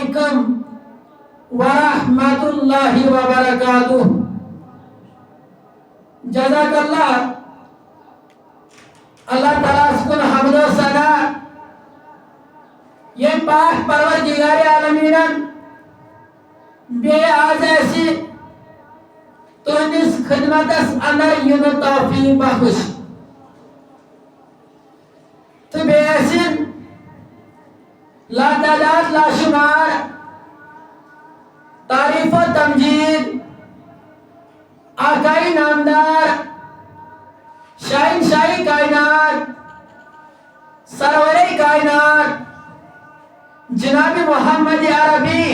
علیکم ورحمۃ اللہ وبرکاتہ۔ جزاک اللہ اللہ تعالیٰ سکن حمد و ثنا یہ پاک پروردگار عالمین بے آز ایسی تہندس خدمتس اندر ین توفیق بخش تو بے ایسن لا تعداد لا شمار تعریف و تمجید آقائی نامدار شاہن شاہی کائنات سرور کائنات جناب محمد عربی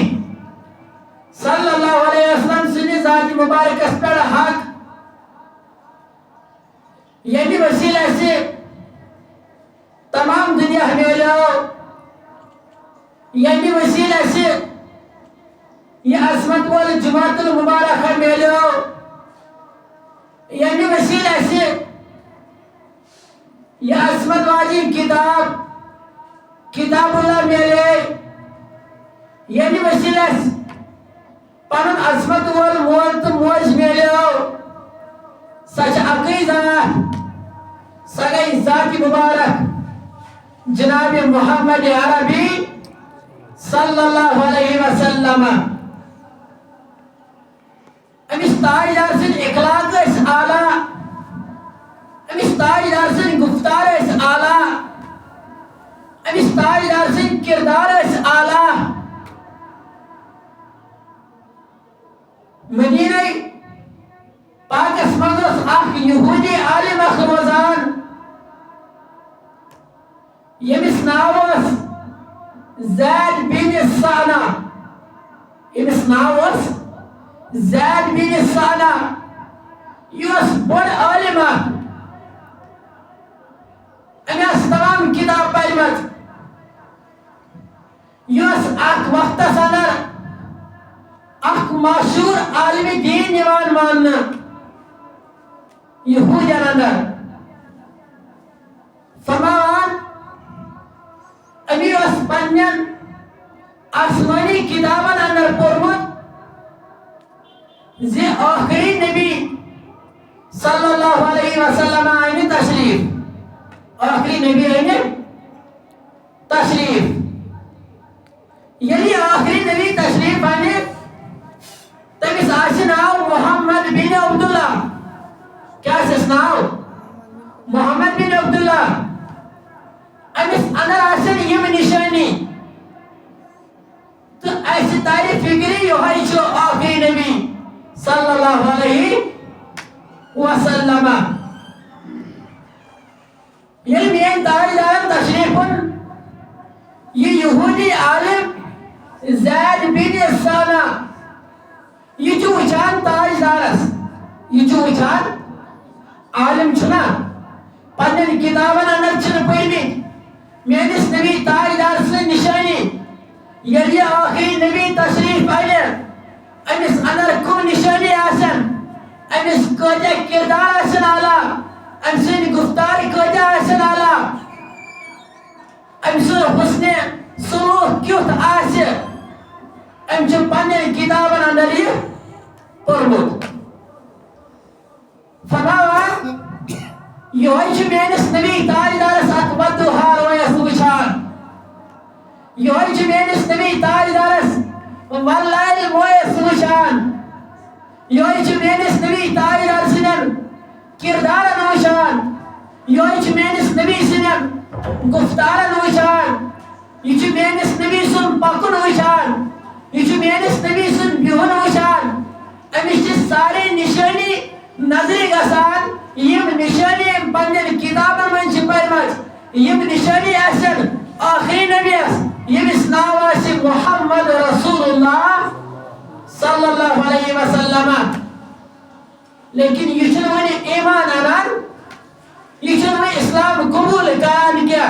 صلی اللہ علیہ وسلم سنی ذات مبارک اس پر حق یعنی وسیلہ سے تمام دنیا ہمیں لو یعنی وسیلہ سے یہ عظمت وال جماعت المبارک ہمیں لو یعنی وسیلہ سے یہ عظمت والی کتاب اللہ میلے یعنی وسیلہ سے پنن عظمت وال مول تو موج میلے سچ عقیدہ سگئی ذات مبارک جناب محمد عربی صلی اللہ علیہ وسلم امس تاجدار سن اخلاق اس اعلیٰ امس تاجدار سن گفتار اس اعلیٰ امس تاجدار سن کردار اس اعلیٰ مدینہ پاک اسمانوس اخ یہودی عالم اخ روزان یمس ناوس زید بن سانا یمس ناوس زید بن سانا یوس بڑ عالمہ انس تمام کتاب پڑھمت یوس اخ وقت اندر اخ مشہور عالم دین یوان ماننا یہودین اندر فرمان امی اس پنین آسمانی کتابن اندر پرمت زی آخری نبی صلی اللہ علیہ وسلم آئین تشریف آخری نبی آئین تشریف یعنی آخری نبی تشریف آئین تمیس آسن آو محمد بن عبداللہ کیا سسناو محمد بن عبداللہ امس اندر آسن یم نشانی تو ایسی تعریف فکری یوہی شو آخری نبی صلی اللہ علیہ وسلم یہ مین تاجدار تشریفن یہ یہودی عالم زید بن سانا یہ جو وچان تاجدارس یہ جو وچان عالم چھنا پنن کتابن اندر چھن پڑھمت میانس نبی تاجدار سے نشانی یلی آخری نبی تشریف آئے امس اندر کم نشانی آسن امس کجا کردار آسن آلا امسن گفتار کجا آسن آلا امسن حسن سلوک کیوت آسن امچ پنن کتابن اندر یہ پرمت فرماوان یوہی میانس نبی تاجدار ساتھ بدو حال ویس وچان یوہی میانس نبی تاجدار واللائل ویس وچان یوہی میانس نبی تاجدار سنن کردارن وچان یوہی میانس نبی سنن گفتارن وچان یہ میانس نبی سن پکن وچان یہ میانس نبی سن بیہن وچان امیش ساری نشانی نظری گسان یم نشانی پنن کتابن من چھ پڑھمت یم نشانی آسن آخری نبی اس یم اسلام آسی محمد رسول اللہ صلی اللہ علیہ وسلم لیکن یہ چھن ونی ایمان آنان یہ چھن ونی اسلام قبول کران کیا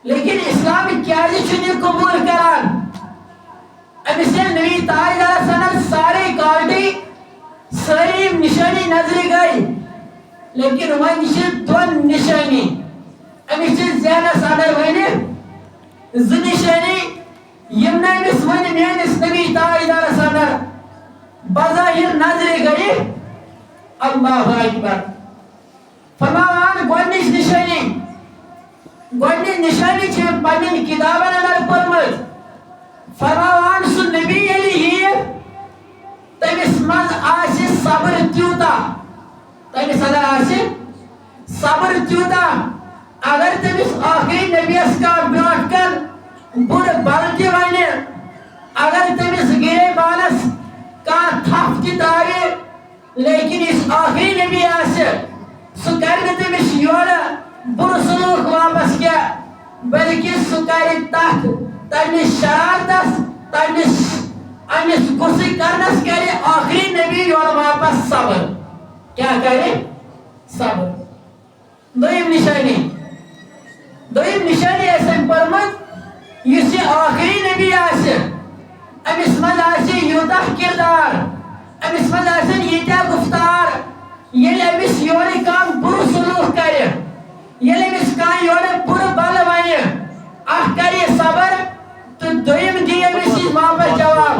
لیکن اسلام کیا جی چھن قبول کران امیسیل نبی تاجدار سنر ساری کارٹی ساری نشانی نظری گئی لیکن وہ نشان دون نشانی امیسیل زیادہ سادر ہوئینے نشانی یم نمس ون میانس نبی تاجدارس اندر بظاہر نظر گئی اللہ اکبر فرماوان گۄڈنِچ نشانی گۄڈنِچ نشانی چھ پنن کتابن اندر پرمت فرماوان سُہ نبی ییٚلہِ یِیہِ تٔمِس منٛز آسہِ صبر تیوٗتاہ تٔمِس اگر آسہِ صبر تیوٗتاہ اگر تٔمِس آخری نبیَس کانٛہہ برٛونٛٹھ کَن بُرٕ بَلہٕ تہِ وَنہِ اگر تٔمِس گِریبانَس کانٛہہ تھپھ تہِ ترٛاوِ لیکن یُس آخری نبی آسہِ سُہ کَرِ نہٕ تٔمِس یورٕ بُرٕ سلوٗک واپس کینٛہہ بلکہِ سُہ کَرِ تَتھ تَمِس شرارتس أمِس غُصہٕ کرنس کَرِ آخری نبی یورٕ واپس صبر کیٛاہ کَرِ صبر دوٚیِم نشانی آسہِ أمۍ پٔرمٕژ یُس یہِ آخری نبی آسہِ أمِس منٛز آسہِ یوٗتاہ کِردار أمِس منٛز آسن ییٖتیٛاہ گُفتار ییٚلہِ أمِس یورٕ کانٛہہ بُرٕ سلوٗک کَرِ ییٚلہِ أمِس کانٛہہ یورٕ بُرٕ بَلہٕ وَنہِ اکھ کَرِ یہِ صبر تہٕ دوٚیِم دی أمِس یہِ واپس جواب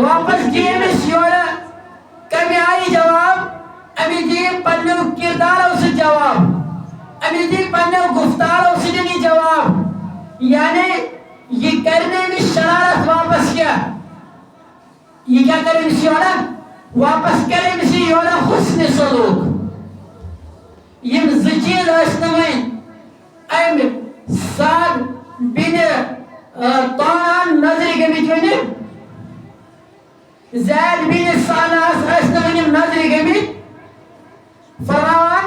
واپس دی أمِس یورٕ کَمہِ آیہِ جواب أمِس دی پنٛنیو کِردارو سۭتۍ جواب أمِس دی پنٛنیو گُفتارو سۭتۍ یہِ جواب یعنی یہِ کَرِ نہٕ أمِس شرارت واپس کینٛہہ یہ کیا کرے أمِس یورٕ واپس کرے أمِس یورٕ حُسنِ سلوٗک یِم زٕ چیٖز ٲسۍ نہٕ وۄنۍ أمۍ سعد بِنِ طعنان نظرِ گٔمٕتۍ وٕنہِ زید بِنِ ساناہس ٲسۍ نہٕ وٕنہِ نظرِ گٔمٕتۍ فرماوان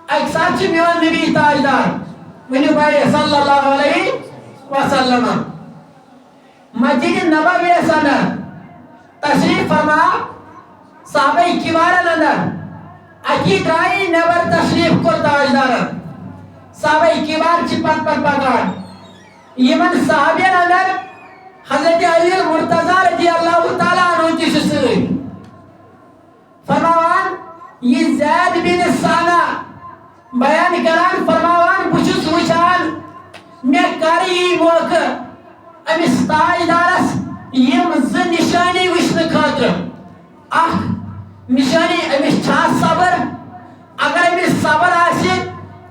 اَکہِ ساتہٕ چھُ میون نبی تاجدار ؤنِو بھائی صلی اللہ علیہ وسلم مسجد نبویَس اندر تشریف فرما صحابہ کبارن اندر اکی درٛایہِ نٮ۪بر تشریف کوٚر تاجدارن صحابہ کبار چھِ پتہٕ پکان یِمن صحابین اندر حضرت علی المرتضیٰ رضی اللہ تعالیٰ عنہ تہِ چھُ سۭتۍ فرماوان یہِ زید بن ثانہ بیان کران فرماوان بہٕ چھُس وٕچھان مےٚ کر یی موقعہٕ أمِس تاجدارس یِم زٕ نشانی وٕچھنہٕ خٲطرٕ اکھ نشانی أمِس چھا صبر اگر أمِس صبر آسہِ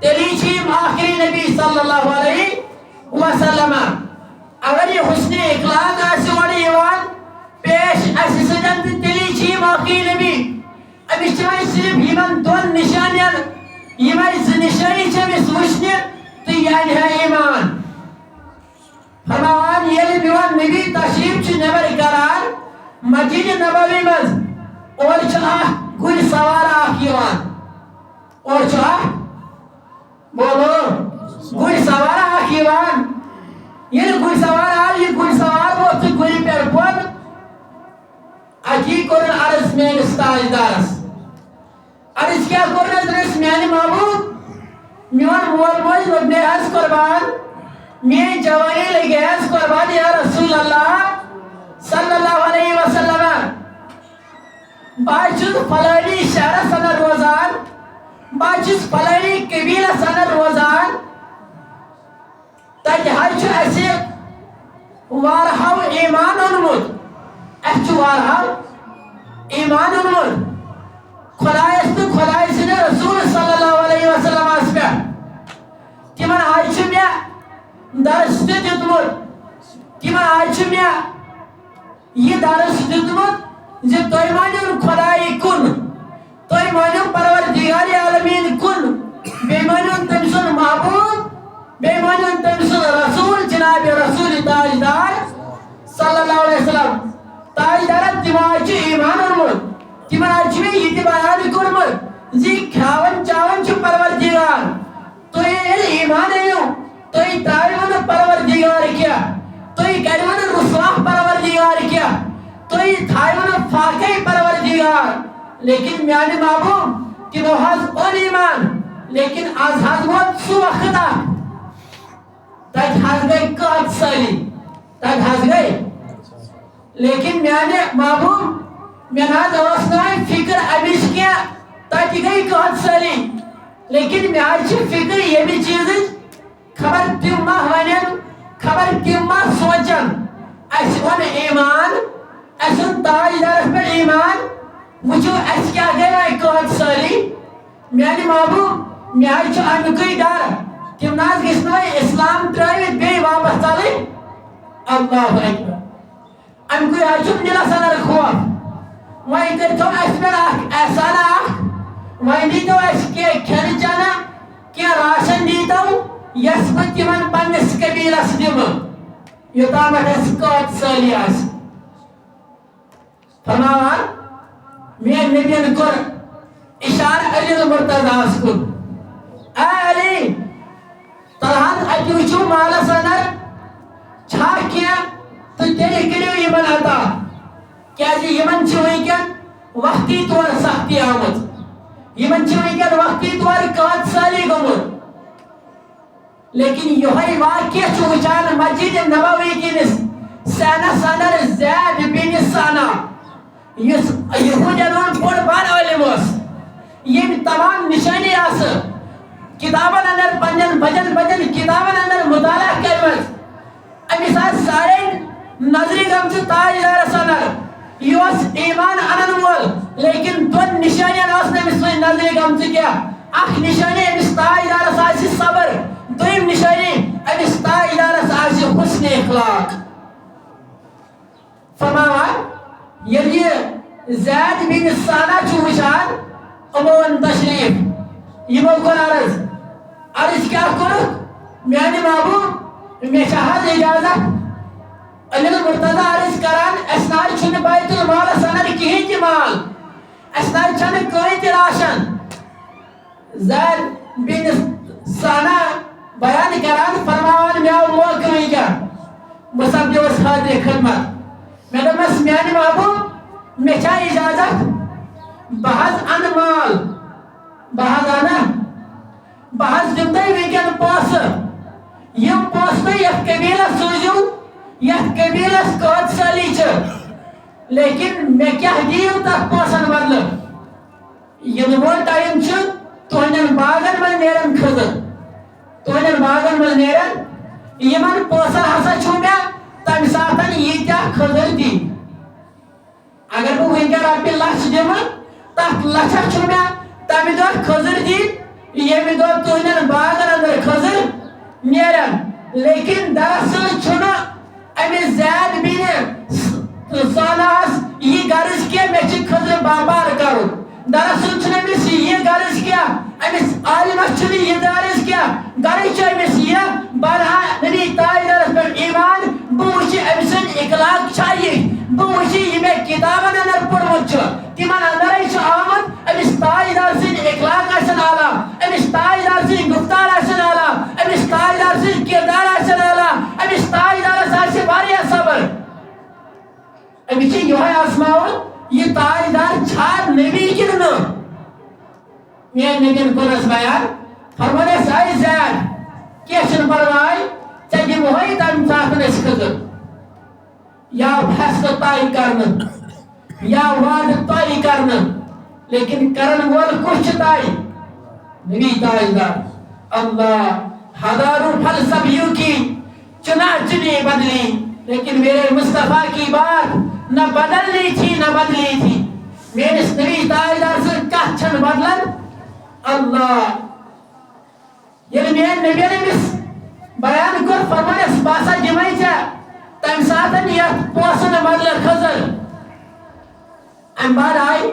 تیٚلی چھِ یِم آخری نبی صلی اللہ علیہ وسلم اگر یہِ حُسنِ اخلاق آسہِ اورٕ یِوان پیش اَسہِ سۭتۍ تہٕ تیٚلی چھِ یِم آخری نبی أمِس چھِ وۄنۍ صرف یِمن دۄن نشانین یِمے زٕ نشانی چھِ أمِس وٕچھنہِ تہٕ یہِ اَنہِ ہا ایٖمان فرماوان ییٚلہِ میون نبی تشریف چھُ نٮ۪بر کران مسجد نبوی منٛز اورٕ چھُ اکھ گُرۍ سوارا اکھ یِوان اورٕ چھُ اکھ بولو گُرۍ سوارا اکھ یِوان ییٚلہِ گُرۍ سوار آو یہِ گُرۍ سوار ووت تہٕ گُرِ پٮ۪ٹھ بۄن اکی کوٚرُن عرض میٲنِس تاجدارس عرض کیٛاہ کوٚرنس دوٚپنس میانہِ محبوٗب میون مول موج لوٚگ مےٚ حظ قۄربان میٲنۍ جوانی لگے حظ قۄربان یا رسول اللہ صلی اللہ علیہ وسلم بہٕ حظ چھُس فلٲنی شہرس اندر روزان بہٕ حظ چھُس فلٲنی قبیٖلس اندر روزان تتہِ حظ چھُ اَسہِ وارہاو ایٖمان اوٚنمُت اَسہِ چھُ وارہاو ایٖمان اوٚنمُت خۄدایس تہٕ خۄداے سٕنٛدِ رسوٗل صلی اللہ علیہ وسلمس پٮ۪ٹھ تِمن حظ چھُ مےٚ درس تہِ دیُتمُت تِمن حظ چھُ مےٚ یہِ درس دیُتمُت زِ تُہۍ مٲنِو خۄدایہِ کُن تُہۍ مٲنِو پروردِگارِ عالمیٖن کُن بیٚیہِ مٲنِو تٔمۍ سُنٛد محبوٗب بیٚیہِ مٲنِو تٔمۍ سُنٛد رسوٗل جناب رسوٗلِ تاجدار صلی اللہ علیہ وسلم تاجدارن تِمو حظ چھُ ایٖمان اوٚنمُت تِمن حظ چھُ مےٚ یہِ تہِ بیان کوٚرمُت زِ کھٮ۪وان چاوان چھُ پروردِگار تُہۍ ییٚلہِ ایٖمان أنِو تُہۍ ترٛٲیِو نہٕ پروردِگار کینٛہہ تُہۍ کٔرِو نہٕ رُسوا پروردِگار کینٛہہ تُہۍ تھٲیِو نہٕ فاقے پروردِگار لیکن میانہِ محبوٗب تِمو حظ اوٚن ایٖمان لیکن آز حظ ووت سُہ وقت اکھ تتہِ حظ گٔے قحط سٲلی تتہِ حظ گٔے لیکن میانہِ محبوٗب مےٚ نہ حظ ٲس نہٕ وۄنۍ فِکر امِچ کینٛہہ تتہِ گٔے قحط سٲلی لیکن مےٚ حظ چھِ فِکر ییٚمہِ چیٖزٕچ خبر تِم ما وَنن خبر مگر تم ما سوچن اس اون ایمان اس اون تاجدارس پہ ایمان وچھو اس کیا گئی قحط سالی میانہ محبوب مے چھ امیکے ڈر تم ناز گژھن اسلام ترٲوِتھ بیٚیہِ واپس ژلٕنۍ اللہ اکبر امیکے حظ چھُم دِلس اندر خوف وۄنۍ کٔرۍتو اسہِ پٮ۪ٹھ اکھ احسانہ اکھ وۄنۍ دیٖتو اسہِ کینٛہہ کھٮ۪نہٕ چٮ۪نہٕ کینٛہہ راشن دیٖتو یس بہٕ تِمن پننِس قبیلس دِمہٕ یوٚتامتھ اسہِ قحط سٲلی آسہِ فرماوان میٛٲنۍ نبیَن کوٚر اشارٕ علی المرتضیٰ کُن اے علی تلہن اتہِ وٕچھِو مالس اندر چھا کینٛہہ تہٕ تیٚلہِ کٔرِو یِمن عطا کیازِ یِمن چھِ وٕنکٮ۪ن وقتی طور سختی آمٕژ یِمن چھِ وٕنکٮ۪ن وقتی طور قحط سٲلی گوٚمُت لیکن یہوے واقعہ چھُ وٕچھان مسجد نبوی کِنِس سینس اندر زید بن سانا یُس یہوٗدین ہُنٛد بوٚڑ بار عٲلِم اوس ییٚمۍ تمام نِشٲنی آسہٕ کتابن اندر پننٮ۪ن بجن بجن کتابن اندر مطالعہ کٔرمٕژ أمِس آسہٕ سارے نظرِ گٔمژٕ تاجدارس اندر یہِ اوس ایمان انن وول لیکن دۄن نِشٲنین ٲس نہٕ أمِس وۄنۍ نظرِ گٔمژٕ کینٛہہ اکھ نِشٲنی أمِس تاجدارس آسہِ صبر دوٚیِم نِشٲنی أمِس تاجدارس آسہِ حُسنِ اخلاق فرماوان ییٚلہِ یہِ زید بن سانا چھُ وٕچھان یِمو اوٚن تشریٖف یِمو کوٚر عرض کیٛاہ کوٚرُکھ میانہِ محبوب مےٚ چھا حظ اجازت علی المرتضیٰ عرض کران اسہِ نہ حظ چھُنہٕ بیت المالس اندر کِہیٖنۍ تہِ مال اسہِ نہ حظ چھنہٕ کٕہۭنۍ تہِ راشن زید بن سانا بیان کران فرماوان مےٚ آو موقعہٕ وٕنکٮ۪ن بہٕ سپدیوس حاضرِ خدمت مےٚ دوٚپمس میانہِ محبوب مےٚ چھا اجازت بہٕ حظ انہٕ مال بہٕ حظ انہٕ بہٕ حظ دِمہٕ تۄہہِ وٕنکٮ۪ن پونٛسہٕ یِم پونٛسہٕ تُہۍ یتھ قبیلس سوٗزِو یتھ قبیلس قحط سٲلی چھِ لیکن مےٚ کیٛاہ دِیِو تتھ پونٛسن بدلہٕ یِنہٕ وول ٹایم چھُ تُہنٛدٮ۪ن باغن منٛز نیرن کھٔزٕر تُہنٛدٮ۪ن باغن منٛز نیرن یِمن پونٛسن ہسا چھُ مےٚ تمہِ ساتن ییٖتیاہ کھٔزٕر دِنۍ اگر بہٕ وٕنکٮ۪ن رۄپیہِ لچھ دِمہٕ تتھ لچھس چھُ مےٚ تمہِ دۄہ کھٔزٕر دِنۍ ییٚمہِ دۄہ تُہنٛدٮ۪ن باغن اندر کھٔزٕر نیرن لیکن دراصل چھُنہٕ أمِس زید بن ساناہس یہِ غرض کینٛہہ مےٚ چھِ کھٔزٕر باپار کرُن دراصل چھُنہٕ أمِس یہِ غرض کینٛہہ أمِس عالمس چھُنہٕ یہِ غرض کینٛہہ غرض چھُ أمِس یہِ بہٕ انہا نبی تاجدارس پٮ۪ٹھ ایمان بہٕ وٕچھِ أمۍ سٕنٛدۍ اخلاق چھا یہِ بہٕ وٕچھِ یہِ مےٚ کتابن اندر پوٚرمُت چھُ تِمن اندرے چھُ آمُت أمِس تاجدار سٕنٛدۍ اخلاق آسن اعلیٰ أمِس تاجدار سٕنٛدۍ گفتار آسن اعلیٰ أمِس تاجدار سٕنٛدۍ کردار آسن اعلیٰ أمِس تاجدارس آسہِ واریاہ صبر أمِس چھُ یِہوے آزماوُن یہِ تاجدار چھا نبی کِنہٕ نہٕ میٛانہِ نبیَن کوٚرنس بیان فرمونس اے زید کینٛہہ چھُنہٕ پرواے ژےٚ دِمہوے تمہِ ساتہٕ أسۍ کھٔزٕر یا فیصلہٕ طے کرنہٕ یا وعدٕ طے کرنہٕ لیکن کرن وول کُس چھُ طے نبی تاجدار اللہ ہزاروں فلسفیوں کی چناچ چنی بدلی لیکن میرے مصطفیٰ کی بات نہ بدلنی تھی نہ بدلی تھی میرے نبی تاجدار سے کتھ چھنہٕ بدلن اللہ ییٚلہِ میٛٲنۍ نبیَن أمِس بیان کوٚر فرمونس بہٕ ہسا دِمے ژےٚ تمہِ ساتن یتھ پونٛسن بدلہٕ کھٔزٕر امہِ بعد آیہِ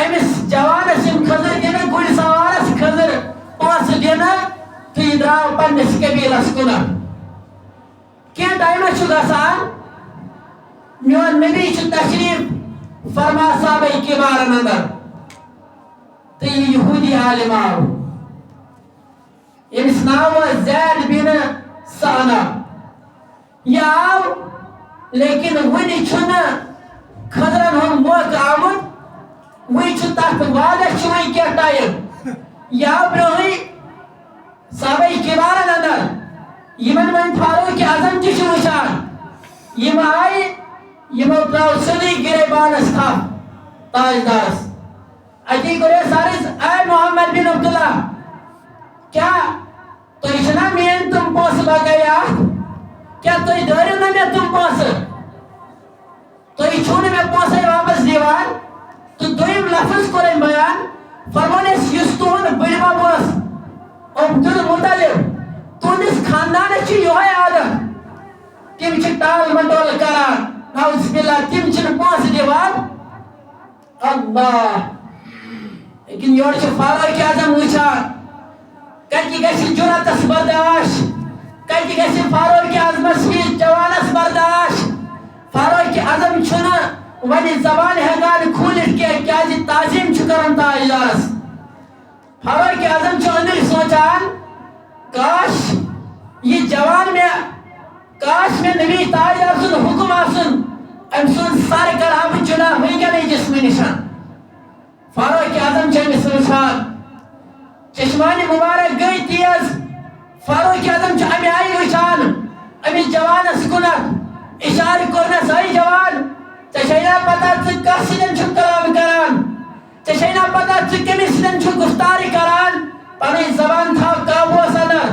أمِس جوانس یِم کھٔزٕر دِنہٕ گُرۍ سوارس کھٔزٕر پونٛسہٕ دِنہٕ تہٕ یہِ درٛاو پننِس قبیلس کُنتھ کینٛہہ ٹایمہ چھُ گژھان میون نبی چھُ تشریٖف فرما صحابہ کِبارن اندر تہٕ یہِ یہوٗدی عالِم آو ییٚمِس ناو اوس زید بن سانا یہِ آو لیکن وُنہِ چھُنہٕ کھٔزرن ہُنٛد موقعہٕ آمُت وُنہِ چھُ تتھ وعدس چھُ وُنہِ کینٛہہ ٹایم یہِ آو برونٛہٕے صحابہ کِبارن اندر یِمن وۄنۍ فاروق اعظم تہِ چھُ وٕچھان یِم آیہِ یِمو ترٛٲو سیٚودُے گریبانس تھپھ تاجدارس اتی کوٚرُس عرض اے محمد بن عبداللہ کیٛاہ تُہۍ چھِنا میٛٲنۍ تِم پونٛسہٕ بغٲے اتھ تُہۍ دٲرِو نہٕ مےٚ تِم پونٛسہٕ تُہۍ چھِو نہٕ مےٚ پونٛسَے واپس دِوان تہٕ دوٚیِم لفظ کوٚر أمۍ بیان فرمون اَسہِ یُس تُہُنٛد بٕڈِبب اوس عبدالمطلب تُہنٛدِس خاندانس چھُ یِہوے عادت تِم چھِ ٹال مٹول کران نعوذ باللہ تِم چھِنہٕ پونٛسہٕ دِوان اللہ لیکن یورٕ چھُ فاروق اعظم وٕچھان کتہِ گژھِ جُرأتس برداش کتہِ گژھِ فاروق اعظمس ہِوِس جوانس برداش فاروق اعظم چھُنہٕ وۄنۍ زبان ہٮ۪کان کھوٗلِتھ کینٛہہ کیازِ تعظیٖم چھُ کران تاجدارس فاروق اعظم چھُ أنٛدرۍ سونٛچان کاش یہِ جوان کاش مےٚ نبی تاجدار سُنٛد حُکم آسُن أمۍ سُنٛد سر کرہا بہٕ جُدا وٕنکٮ۪نٕے جسمہٕ نِش فاروق اعظم چھُ أمِس وٕچھان چشمانہِ مُبارک گٔے تیز فاروق اعظم چھُ اَمہِ آیہِ وٕچھان أمِس جوانس کُنتھ اِشارٕ کوٚرنس اے جوان ژےٚ چھے نا پتہ ژٕ کتھ سۭتۍ چھُکھ کلام کران ژےٚ چھے نا پتہ ژٕ کٔمِس سۭتۍ چھُکھ گُفتاری کران پنٕنۍ زبان تھاو قابوٗوس اندر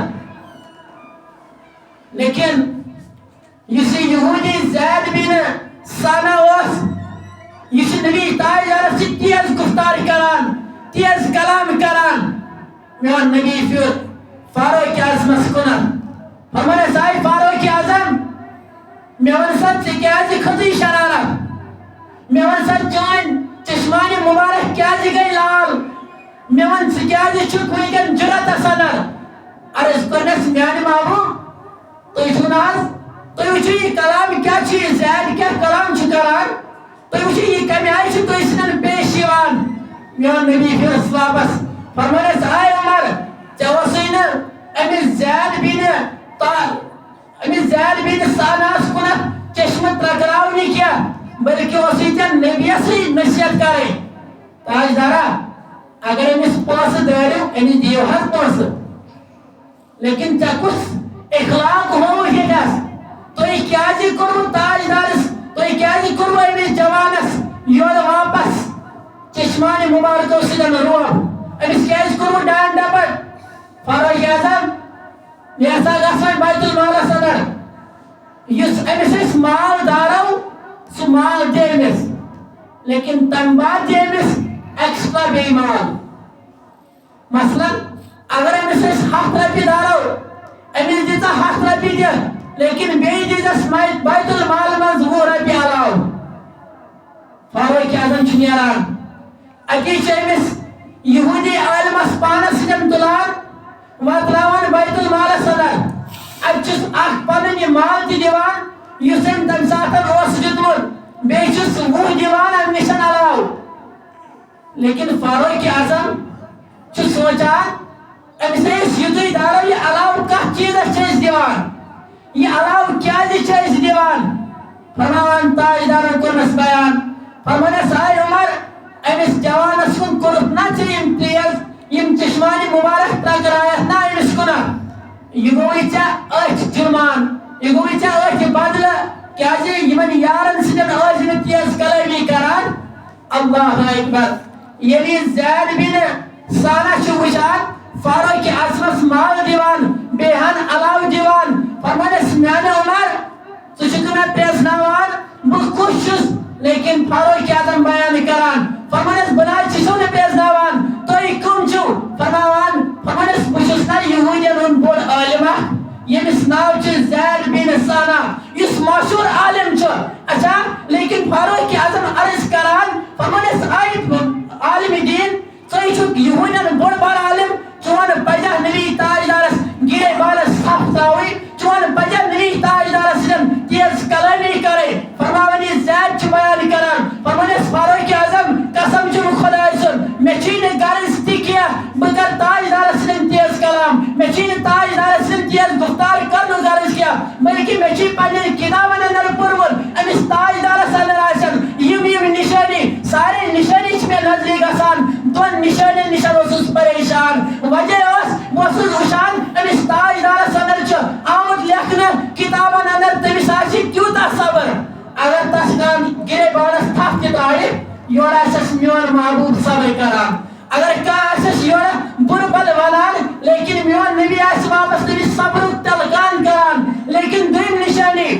لیکن یُس یہِ یہوٗدی زید بن ثانہ اوس یہِ چھُ نبی تاجدارس سۭتۍ تیز گُفتار کران تیز کلام کران میون نبی پھیوٗر فاروق اعظمس کُنتھ فرمونس اے فاروق اعظم مےٚ وَن سا ژٕ کیازِ کھٔژٕے شرارت مےٚ وَن سا چٲنۍ چشمانہِ مُبارک کیازِ گٔے لال مےٚ وَن ژٕ کیازِ چھُکھ وٕنکٮ۪ن جُرأتس اندر عرض کوٚرنس میانہِ محبوٗب تُہۍ چھِو نہ حظ تُہۍ وٕچھِو یہِ کلام کیاہ چھُ یہِ زید کیاہ کلام چھُ کران تُہۍ وٕچھِو یہِ کمہِ آیہِ چھُ تُہۍ سۭتۍ پیش یِوان میون نبی پھِرس واپس فرمونس اے عمر ژےٚ اوسُے نہٕ أمِس زید بن ثانہس کُنتھ چشمہٕ ترٛکراونہِ کینٛہہ بٔلکہِ اوسُے ژےٚ نبیَسٕے نصیحت کرٕنۍ تاجدارا اگر أمِس پونٛسہٕ دٲرِو أمِس دِیِو حظ پونٛسہٕ لیکن ژےٚ کُس اخلاق ہووُ ییٚتٮ۪س تُہۍ کیازِ کوٚروٕ تاجدارس تُہۍ کیازِ کوٚروٕ أمِس جوانس یورٕ واپس چشمانہِ مُبارکو سۭتۍ روب أمِس کیازِ کوٚروٕ ڈانٛڈ ڈپٹ فاروق اعظم یہِ ہسا گژھ وۄنۍ بیت المالس اندر یُس أمِس أسۍ مال دارو سُہ مال دِ أمِس لیکن تمہِ بعد دِ أمِس ایکسٹرا بیٚیہِ مال مثلاً اگر أمِس أسۍ 100 رۄپیہِ دارو أمِس دِ ژٕ 100 رۄپیہِ دِ لیکن بیٚیہِ دیٖزٮ۪س بیت المال منٛز 20 رۄپیہِ علاوٕ فاروق اعظم چھُ نیران اتی چھِ أمِس یہوٗدی عالمس پانس سۭتۍ تُلان واتناوان بیت المالس اندر اتہِ چھُس اکھ پنُن یہِ مال تہِ دِوان یُس أمۍ تمہِ ساتہٕ اوس دیُتمُت بیٚیہِ چھُس 20 دِوان امہِ نِش علاوٕ لیکن فاروق اعظم چھُ سونٛچان أمِس أسۍ یِتُے دارو یہِ علاوٕ کتھ چیٖزس چھِ أسۍ دِوان یہِ علاوٕ کیازِ چھِ أسۍ دِوان فرماوان تاجدارن کوٚرنس بیان فرمونس اے عمر أمِس جوانس کُن کوٚرُکھ نا ژےٚ یِم تیز یِم چشمانہِ مُبارک ترٛکرایتھ نا أمِس کُنتھ یہِ گوٚوُے ژےٚ أتھۍ جُرمان یہِ گوٚوُے ژےٚ أتھۍ بدلہٕ کیازِ یِمن یارن سۭتۍ ٲسۍ نہٕ تیز کلٲمی کران اللہ اکبر ییٚلہِ یہِ زید بن ثانہ چھُ وٕچھان فاروق اعظمس مال دِوان بیٚیہِ ہن علاوٕ دِوان فرمونس میانہِ عمر ژٕ چھُکھ مےٚ پرٛزناوان بہٕ کُس چھُس لیکن فاروق اعظم بیان کران فرمونس بہٕ نہ حظ چھُسو نہٕ پرٛزناوان تُہۍ کٕم چھِو فرماوان فرمونس بہٕ چھُس نا یہوٗدین ہُنٛد بوٚڑ عٲلِم اکھ ییٚمِس ناو چھُ زید بن ثانہ یُس مشہوٗر عالِم چھُ اچھا لیکن فاروق اعظم عرض کران فرمونس اے عالمِ دیٖن ژٕے چھُکھ یہوٗدین بوٚڑ بار عالِم چون پزیا نبی تاجدارس گِرے بالس صف تھاوٕنۍ چون پزیا نبی تاجدارس سۭتۍ تیز کلٲمی کرٕنۍ فرماوان یہِ زید چھُ بیان کران فرمونس فاروق اعظم قسم چھُم خۄداے سُنٛد مےٚ چھُے نہٕ غرض تہِ کینٛہہ بہٕ کرٕ تاجدارس سۭتۍ تیز کلام مےٚ چھُے نہٕ تاجدارس سۭتۍ تیز گُفتار کرنُک غرض کینٛہہ بلکہِ مےٚ چھُے پننٮ۪ن کِتابن اندر پوٚرمُت أمِس تاجدارس اندر آسن یِم نِشٲنی سارے نِشٲنی چھِ مےٚ نظرِ گژھان 2 نِشٲنین نِش اوسُس پریشان وجہ ٲس بہٕ اوسُس وٕچھان أمِس تاجدارس اندر چھُ آمُت لیکھنہٕ کِتابن اندر تٔمِس آسہِ تیوٗتاہ صبر اگر تس کانٛہہ گِرے بالس تھپھ تہِ ترٛاوِ یورٕ آسٮ۪س میون محبوٗب صبر کران اگر کانٛہہ آسٮ۪س یورٕ بُرٕ بل ونان لیکن میون نبی آسہِ واپس تٔمِس صبرُک تلقان کران لیکن دوٚیِم نِشٲنی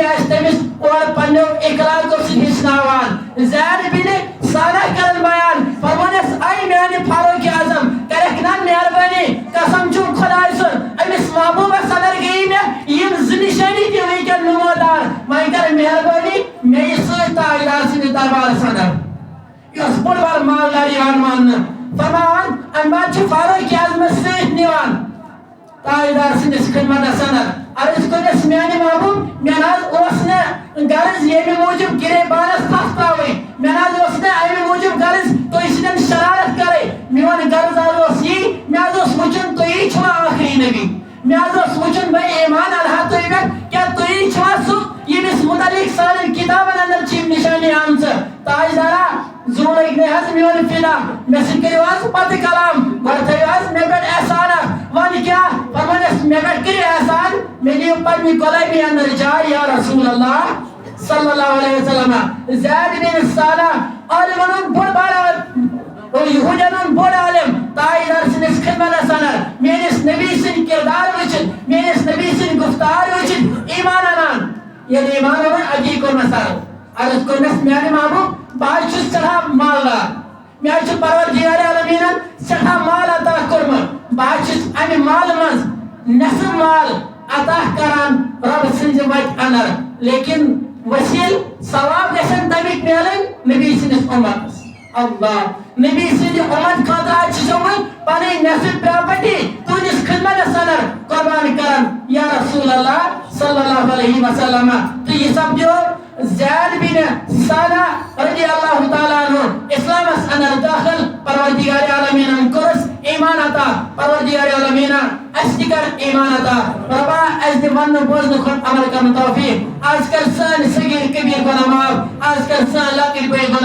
نبی آس تمس اور پنو اخلاق ہچناوان زید بن ثانہ کرن بیان فرمانس اے میانہ فاروق اعظم کرک نا مہربانی قسم چھم خدائے سن امس محبوب صدر گئی میں یم زنشانی تہ ویکن نمودار وۄنۍ کر مہربانی مے یہ سۭتۍ تاجدار سٕنٛدِس دربارس اندر یۄس بوٚڑ بار مالدار یوان ماننہٕ فرماوان امہِ بعد چھُ فاروق اعظمس سۭتۍ نِوان تاجدار سٕنٛدِس خدمتس اندر عرض کوٚرنس میانہِ محبوب مےٚ نہ حظ اوس نہٕ غرض ییٚمہِ موٗجوٗب گِریبانس تھپھ تراوٕنۍ مےٚ نہ حظ اوس نہٕ امہِ موٗجوٗب غرض تُہۍ سۭتۍ شرارت کرٕنۍ میون غرض حظ اوس یی مےٚ حظ اوس وٕچھُن تُہی چھُوا آخری نبی مےٚ حظ اوس وٕچھُن بھائی ایمان انہا تُہۍ پٮ۪ٹھ کیٛاہ تُہی چھُوا سُہ ییٚمِس مُتعلق سانٮ۪ن کِتابن اندر چھِ یِم نِشانی آمژٕ تاجدارا زو لٔگۍ مےٚ حظ میون فدا مےٚ سۭتۍ کٔرِو حظ پتہٕ کلام گۄڈٕ تھٲیِو حظ مےٚ پٮ۪ٹھ احسان اکھ وۄنۍ کیٛاہ فرمانس مےٚ پٮ۪ٹھ کٔرِو احسان مےٚ دِیِو پننہِ غۄلٲمی اندر جاے یا رسول اللہ صلی اللہ علیہ وسلم زید بن ثانہ عالمن ہُنٛد بوٚڑ بارٕ یہوٗدین ہُنٛد بوٚڑ عالم تاجدار سٕنٛدِس خدمتس اندر میٲنِس نبی سٕنٛدۍ کردار وٕچھِتھ میٲنِس نبی سٕنٛدۍ گفتار وٕچھِتھ ایمان انان ییٚلہِ ایمان انن اتی کوٚر مےٚ سر عرض کوٚرنس میانہِ محبوب بہٕ حظ چھُس سٮ۪ٹھاہ مالدار مےٚ حظ چھُ پروردگار عالمیٖنن سٮ۪ٹھاہ مال عطا کوٚرمُت بہٕ حظ چھُس امہِ مالہٕ منٛز نٮ۪صف مال عطا کران رب سٕنٛزِ وتہِ اندر لیکن وسیل ثواب گژھن تمیُک میلٕنۍ نبی سٕنٛدِس اُمتس اللہ نبی سٕنٛدِ اُمت خٲطرٕ حظ چھُ بہٕ پنٕنۍ نٮ۪صف پراپرٹی تُہنٛدِس خدمتس اندر قربان کران یا رسول اللہ صلی اللہ علیہ وسلم تہٕ یہِ سپدیو زید بن ثانہ رضی اللہ تعالیٰ عنہ اسلامس اندر داخل پروردگار عالمیٖنن کوٚرُس ایمان عطا پروردگار عالمیٖنہ اسہِ تہِ کر ایمان عطا ربا اسہِ دِ وننہٕ بوزنہٕ کھۄتہٕ عمل کرنہٕ توفیٖق آز کر سٲنۍ صغیٖر کبیٖر گۄناہ معاف آز کر سٲنۍ لۄکٕٹۍ بٔڑۍ گۄناہ